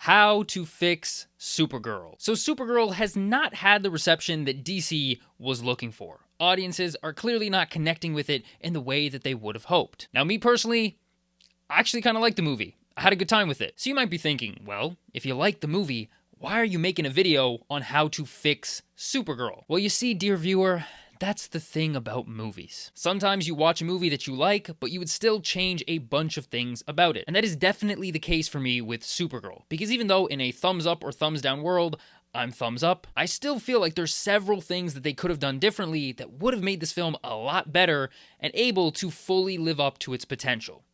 How to fix Supergirl. So Supergirl has not had the reception that DC was looking for. Audiences are clearly not connecting with it in the way that they would have hoped. Now, me personally, I actually kind of like the movie. I had a good time with it. So you might be thinking, well, if you like the movie, why are you making a video on how to fix Supergirl? Well, you see, dear viewer, that's the thing about movies. Sometimes you watch a movie that you like, but you would still change a bunch of things about it. And that is definitely the case for me with Supergirl. Because even though in a thumbs up or thumbs down world, I'm thumbs up, I still feel like there's several things that they could have done differently that would have made this film a lot better and able to fully live up to its potential.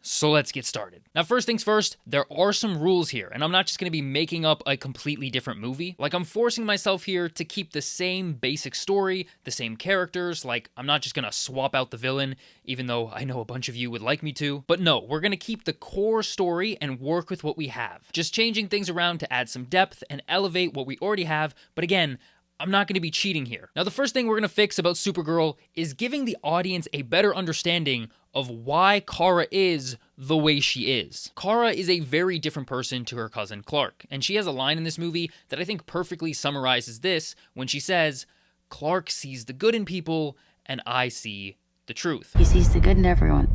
So let's get started. Now, first things first, there are some rules here, and I'm not just going to be making up a completely different movie. Like, I'm forcing myself here to keep the same basic story, the same characters. Like, I'm not just going to swap out the villain, even though I know a bunch of you would like me to. But no, we're going to keep the core story and work with what we have. Just changing things around to add some depth and elevate what we already have. But again, I'm not going to be cheating here. Now, the first thing we're going to fix about Supergirl is giving the audience a better understanding of why Kara is the way she is. Kara is a very different person to her cousin Clark, and she has a line in this movie that I think perfectly summarizes this when she says, "Clark sees the good in people, and I see the truth." He sees the good in everyone,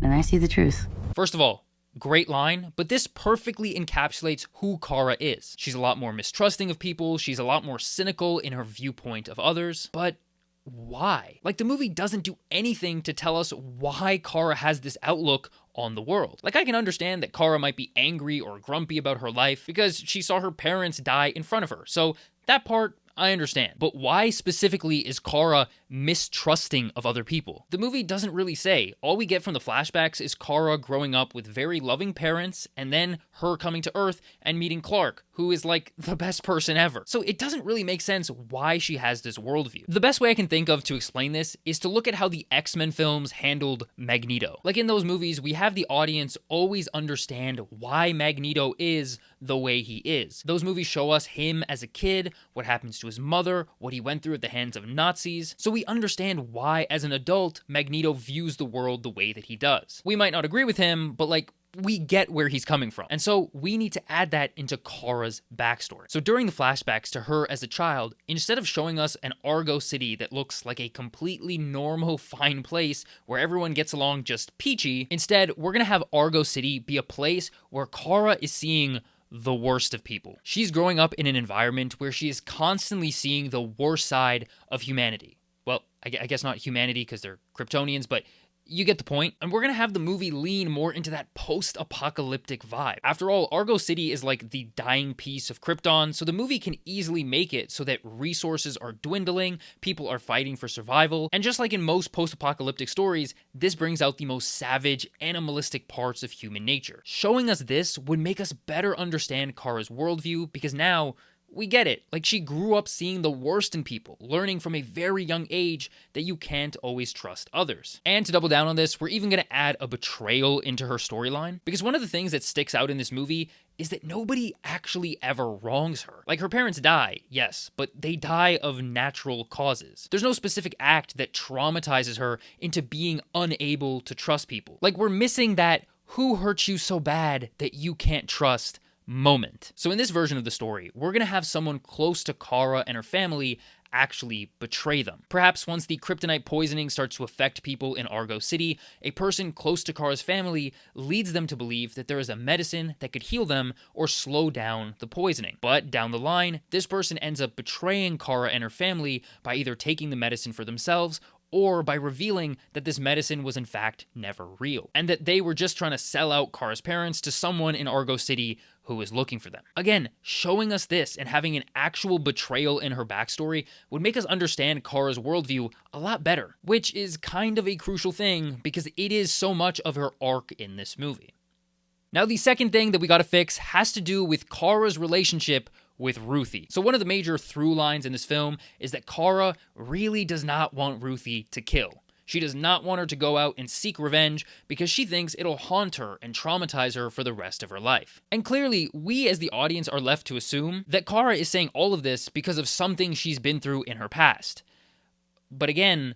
and I see the truth. First of all, great line, but this perfectly encapsulates who Kara is. She's a lot more mistrusting of people, she's a lot more cynical in her viewpoint of others, but why? Like, the movie doesn't do anything to tell us why Kara has this outlook on the world. Like, I can understand that Kara might be angry or grumpy about her life because she saw her parents die in front of her, so that part I understand. But why specifically is Kara mistrusting of other people? The movie doesn't really say. All we get from the flashbacks is Kara growing up with very loving parents, and then her coming to Earth and meeting Clark, who is like the best person ever. So it doesn't really make sense why she has this worldview. The best way I can think of to explain this is to look at how the X-Men films handled Magneto. Like, in those movies, we have the audience always understand why Magneto is the way he is. Those movies show us him as a kid, what happens to his mother, what he went through at the hands of Nazis, so we understand why, as an adult, Magneto views the world the way that he does. We might not agree with him, but like, we get where he's coming from. And so we need to add that into Kara's backstory. So during the flashbacks to her as a child, instead of showing us an Argo City that looks like a completely normal, fine place where everyone gets along just peachy, instead, we're gonna have Argo City be a place where Kara is seeing the worst of people. She's growing up in an environment where she is constantly seeing the worst side of humanity. Well, I guess not humanity because they're Kryptonians, but you get the point. And we're going to have the movie lean more into that post-apocalyptic vibe. After all, Argo City is like the dying piece of Krypton, so the movie can easily make it so that resources are dwindling, people are fighting for survival, and just like in most post-apocalyptic stories, this brings out the most savage, animalistic parts of human nature. Showing us this would make us better understand Kara's worldview, because now we get it. Like, she grew up seeing the worst in people, learning from a very young age that you can't always trust others. And to double down on this, we're even going to add a betrayal into her storyline, because one of the things that sticks out in this movie is that nobody actually ever wrongs her. Like, her parents die, yes, but they die of natural causes. There's no specific act that traumatizes her into being unable to trust people. Like, we're missing that "who hurt you so bad that you can't trust" moment. So in this version of the story, we're going to have someone close to Kara and her family actually betray them. Perhaps once the kryptonite poisoning starts to affect people in Argo City, a person close to Kara's family leads them to believe that there is a medicine that could heal them or slow down the poisoning. But down the line, this person ends up betraying Kara and her family by either taking the medicine for themselves or by revealing that this medicine was in fact never real, and that they were just trying to sell out Kara's parents to someone in Argo City who was looking for them. Again, showing us this and having an actual betrayal in her backstory would make us understand Kara's worldview a lot better, which is kind of a crucial thing because it is so much of her arc in this movie. Now, the second thing that we gotta fix has to do with Kara's relationship with Ruthie. So one of the major through lines in this film is that Kara really does not want Ruthie to kill. She does not want her to go out and seek revenge because she thinks it'll haunt her and traumatize her for the rest of her life. And clearly, we as the audience are left to assume that Kara is saying all of this because of something she's been through in her past. But again,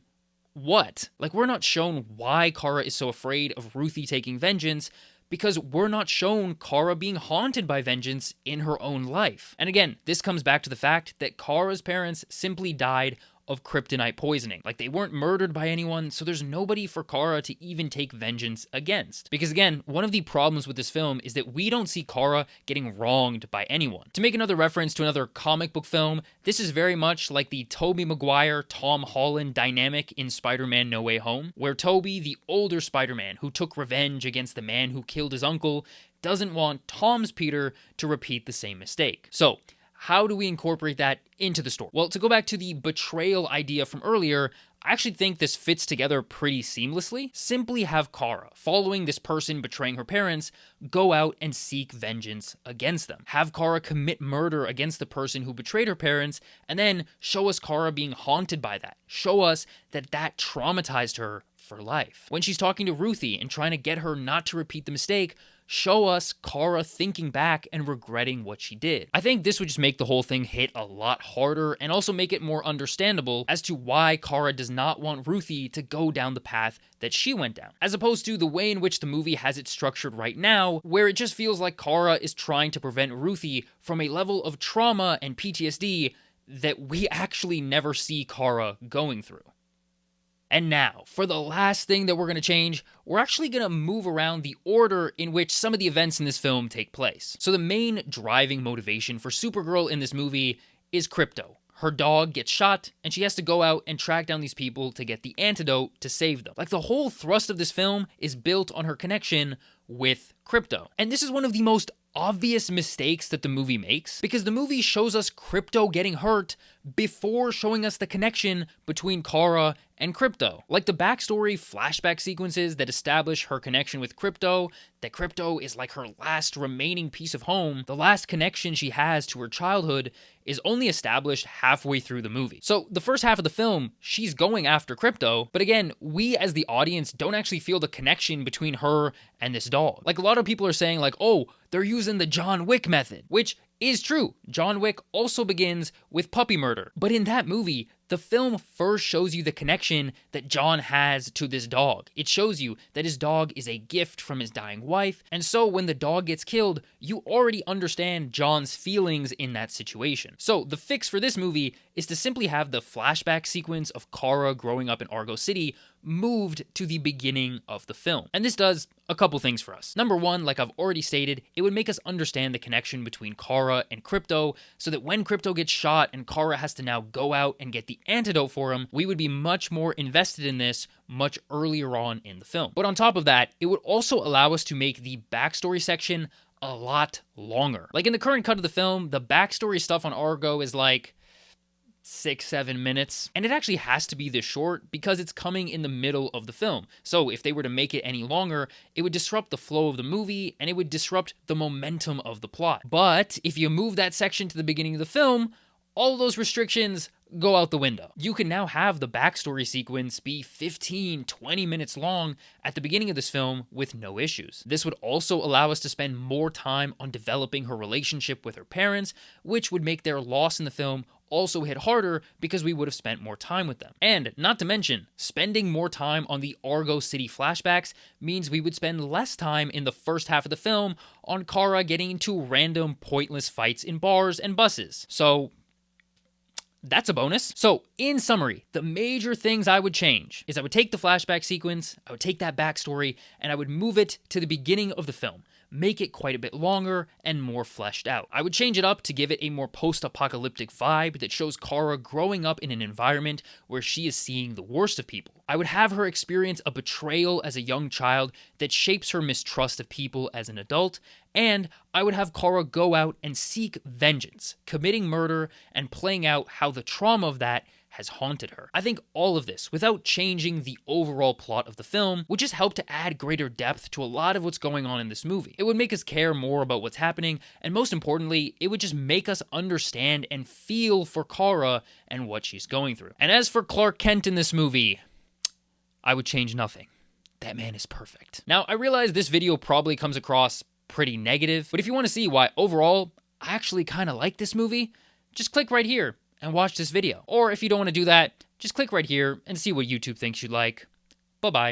what? Like, we're not shown why Kara is so afraid of Ruthie taking vengeance because we're not shown Kara being haunted by vengeance in her own life. And again, this comes back to the fact that Kara's parents simply died of kryptonite poisoning. Like, they weren't murdered by anyone, so there's nobody for Kara to even take vengeance against. Because again, one of the problems with this film is that we don't see Kara getting wronged by anyone. To make another reference to another comic book film, this is very much like the Tobey Maguire, Tom Holland dynamic in Spider-Man No Way Home, where Tobey, the older Spider-Man who took revenge against the man who killed his uncle, doesn't want Tom's Peter to repeat the same mistake. So, how do we incorporate that into the story? Well, to go back to the betrayal idea from earlier, I actually think this fits together pretty seamlessly. Simply have Kara, following this person betraying her parents, go out and seek vengeance against them. Have Kara commit murder against the person who betrayed her parents, and then show us Kara being haunted by that. Show us that that traumatized her for life. When she's talking to Ruthie and trying to get her not to repeat the mistake, show us Kara thinking back and regretting what she did. I think this would just make the whole thing hit a lot harder and also make it more understandable as to why Kara does not want Ruthie to go down the path that she went down, as opposed to the way in which the movie has it structured right now, where it just feels like Kara is trying to prevent Ruthie from a level of trauma and PTSD that we actually never see Kara going through. And now, for the last thing that we're going to change, we're actually going to move around the order in which some of the events in this film take place. So the main driving motivation for Supergirl in this movie is Krypto. Her dog gets shot, and she has to go out and track down these people to get the antidote to save them. Like, the whole thrust of this film is built on her connection with Krypto. And this is one of the most obvious mistakes that the movie makes, because the movie shows us Krypto getting hurt before showing us the connection between Kara and Krypto. Like the backstory flashback sequences that establish her connection with Krypto, that Krypto is like her last remaining piece of home, the last connection she has to her childhood, is only established halfway through the movie. So the first half of the film, she's going after Krypto, but again, we as the audience don't actually feel the connection between her and this dog. Like, a lot of people are saying like, oh, they're using the John Wick method, which is true. John Wick also begins with puppy murder. But in that movie, the film first shows you the connection that John has to this dog. It shows you that his dog is a gift from his dying wife, and so when the dog gets killed, you already understand John's feelings in that situation. So the fix for this movie is to simply have the flashback sequence of Kara growing up in Argo City moved to the beginning of the film. And this does a couple things for us. Number one, like I've already stated, it would make us understand the connection between Kara and Krypto, so that when Krypto gets shot and Kara has to now go out and get the antidote for him, we would be much more invested in this much earlier on in the film. But on top of that, it would also allow us to make the backstory section a lot longer. Like in the current cut of the film, the backstory stuff on Argo is like 6-7 minutes, and it actually has to be this short because it's coming in the middle of the film. So if they were to make it any longer, it would disrupt the flow of the movie and it would disrupt the momentum of the plot. But if you move that section to the beginning of the film, all those restrictions go out the window. You can now have the backstory sequence be 15-20 minutes long at the beginning of this film with no issues. This would also allow us to spend more time on developing her relationship with her parents, which would make their loss in the film also hit harder because we would have spent more time with them. And not to mention, spending more time on the Argo City flashbacks means we would spend less time in the first half of the film on Kara getting into random pointless fights in bars and buses. So that's a bonus. So, in summary, the major things I would change is I would take the flashback sequence, I would take that backstory, and I would move it to the beginning of the film. Make it quite a bit longer and more fleshed out. I would change it up to give it a more post-apocalyptic vibe that shows Kara growing up in an environment where she is seeing the worst of people. I would have her experience a betrayal as a young child that shapes her mistrust of people as an adult, and I would have Kara go out and seek vengeance, committing murder and playing out how the trauma of that has haunted her. I think all of this, without changing the overall plot of the film, would just help to add greater depth to a lot of what's going on in this movie. It would make us care more about what's happening, and most importantly, it would just make us understand and feel for Kara and what she's going through. And as for Clark Kent in this movie, I would change nothing. That man is perfect. Now, I realize this video probably comes across pretty negative, but if you want to see why overall I actually kind of like this movie, just click right here and watch this video. Or if you don't want to do that, just click right here and see what YouTube thinks you'd like. Bye-bye.